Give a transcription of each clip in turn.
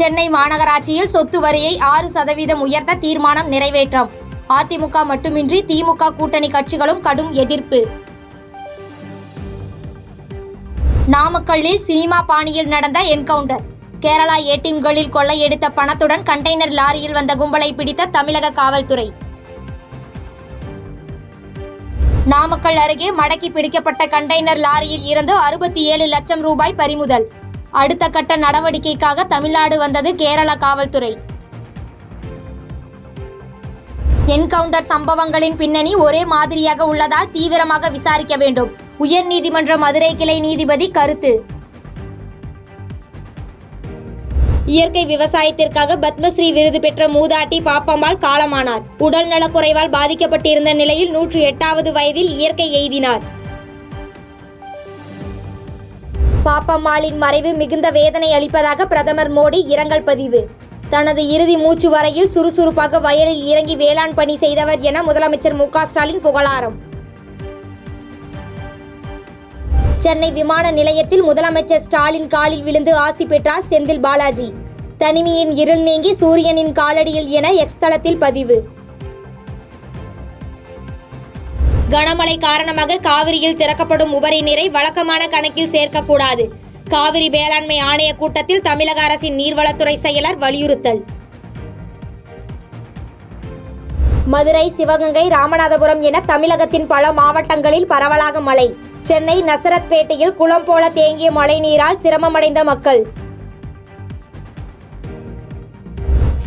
சென்னை மாநகராட்சியில் சொத்து வரியை 6% உயர்த்த தீர்மானம் நிறைவேற்றம். அதிமுக மட்டுமின்றி திமுக கூட்டணி கட்சிகளும் கடும் எதிர்ப்பு. நாமக்கல்லில் சினிமா பாணியில் நடந்த என்கவுண்டர். கேரளா ஏடிஎம்களில் கொள்ளையடித்த பணத்துடன் கண்டெய்னர் லாரியில் வந்த கும்பலை பிடித்த தமிழக காவல்துறை. நாமக்கல் அருகே மடக்கி பிடிக்கப்பட்ட கண்டெய்னர் லாரியில் இருந்து 67 லட்சம் ரூபாய் பறிமுதல். அடுத்த கட்ட நடவடிக்கைக்காக தமிழ்நாடு வந்தது கேரள காவல்துறை. என்கவுண்டர் சம்பவங்களின் பின்னணி ஒரே மாதிரியாக உள்ளதால் தீவிரமாக விசாரிக்க வேண்டும். உயர்நீதிமன்ற மதுரை கிளை நீதிபதி கருத்து. இயற்கை விவசாயத்திற்காக பத்மஸ்ரீ விருது பெற்ற மூதாட்டி பாப்பம்மாள் காலமானார். உடல் நலக்குறைவால் பாதிக்கப்பட்டிருந்த நிலையில் 108வது வயதில் இயற்கை எய்தினார். பாப்பம்மாளின் மறைவு மிகுந்த வேதனை அளிப்பதாக பிரதமர் மோடி இரங்கல் பதிவு. தனது இறுதி மூச்சு வரையில் சுறுசுறுப்பாக வயலில் இறங்கி வேளாண் பணி செய்தவர் என முதலமைச்சர் மு க ஸ்டாலின் புகழாரம். சென்னை விமான நிலையத்தில் முதலமைச்சர் ஸ்டாலின் காலில் விழுந்து ஆசி பெற்றார் செந்தில் பாலாஜி. தனிமையின் இருள் நீங்கி சூரியனின் காலடியில் என எக்ஸ் தளத்தில் பதிவு. கனமழை காரணமாக காவிரியில் திறக்கப்படும் உபரி நீரை வழக்கமான கணக்கில் சேர்க்கக்கூடாது. காவிரி வேளாண்மை ஆணைய கூட்டத்தில் தமிழக அரசின் நீர்வளத்துறை செயலர் வலியுறுத்தல். மதுரை, சிவகங்கை, ராமநாதபுரம் என தமிழகத்தின் பல மாவட்டங்களில் பரவலாக மழை. சென்னை நசரத்பேட்டையில் குளம் போல தேங்கிய மழை நீரால் சிரமமடைந்த மக்கள்.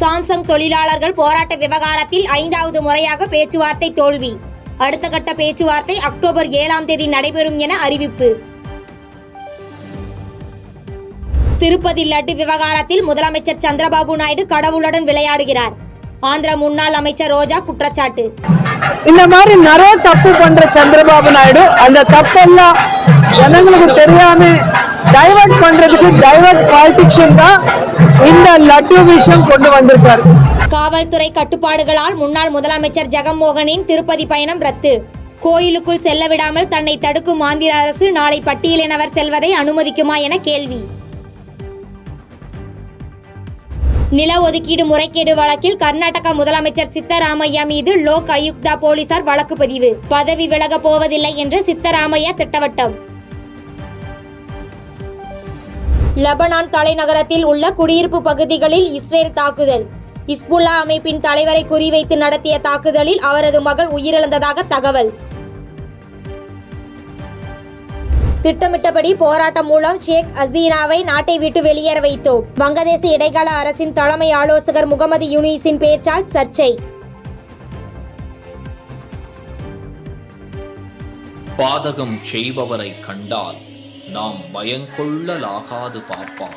சாம்சங் தொழிலாளர்கள் போராட்ட விவகாரத்தில் 5வது முறையாக பேச்சுவார்த்தை தோல்வி. அடுத்த கட்ட பேச்சுவார்த்தை அக்டோபர் 7ஆம் தேதி நடைபெறும் என அறிவிப்பு. திருப்பதி லட்டு விவகாரத்தில் முதலமைச்சர் சந்திரபாபு நாயுடு கடவுளுடன் விளையாடுகிறார். ஆந்திர முன்னாள் அமைச்சர் ரோஜா குற்றச்சாட்டு. இந்த மாதிரி நிறைய தப்பு பண்ற சந்திரபாபு நாயுடு அந்த தப்பெல்லாம் ஜனங்களுக்கு தெரியாம டைவர்ட் பண்றதுக்கு டைவர்ட் பாலிடிக்ஸ் தான் இந்த லட்டு விஷயம் கொண்டு வந்திருக்காரு. காவல்துறை கட்டுப்பாடுகளால் முன்னாள் முதலமைச்சர் ஜெகன்மோகனின் திருப்பதி பயணம் ரத்து. கோயிலுக்குள் செல்ல விடாமல் தன்னை தடுக்கும் ஆந்திர அரசு நாளை பட்டியலினவர் செல்வதை அனுமதிக்குமா என கேள்வி. நில ஒதுக்கீடு முறைகேடு வழக்கில் கர்நாடக முதலமைச்சர் சித்தராமையா மீது லோக் ஆயுக்தா போலீசார் வழக்கு பதிவு. பதவி விலக போவதில்லை என்று சித்தராமையா திட்டவட்டம். லெபனான் தலைநகரத்தில் உள்ள குடியிருப்பு பகுதிகளில் இஸ்ரேல் தாக்குதல். இஸ்புல்லா அமைப்பின் தலைவரை குறிவைத்து நடத்திய தாக்குதலில் அவரது மகள் உயிரிழந்ததாக தகவல். திட்டமிட்டபடி போராட்டம் மூலம் ஷேக் ஹசீனாவை நாட்டை விட்டு வெளியேற வைத்தோம். வங்கதேச இடைக்கால அரசின் தலைமை ஆலோசகர் முகமது யூனிஸின் பேச்சால் சர்ச்சை. பாதகம் செய்பவரை கண்டால் நாம் பயங்கொள்ளலாகாது பாப்பா.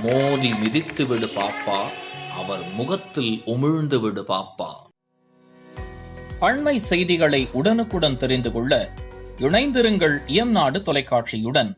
மோதி மிதித்து விடு பாப்பா, அவர் முகத்தில் உமிழ்ந்து விடு பாப்பா. அண்மை செய்திகளை உடனுக்குடன் தெரிந்து கொள்ள இணைந்திருங்கள் இயம்நாடு தொலைக்காட்சியுடன்.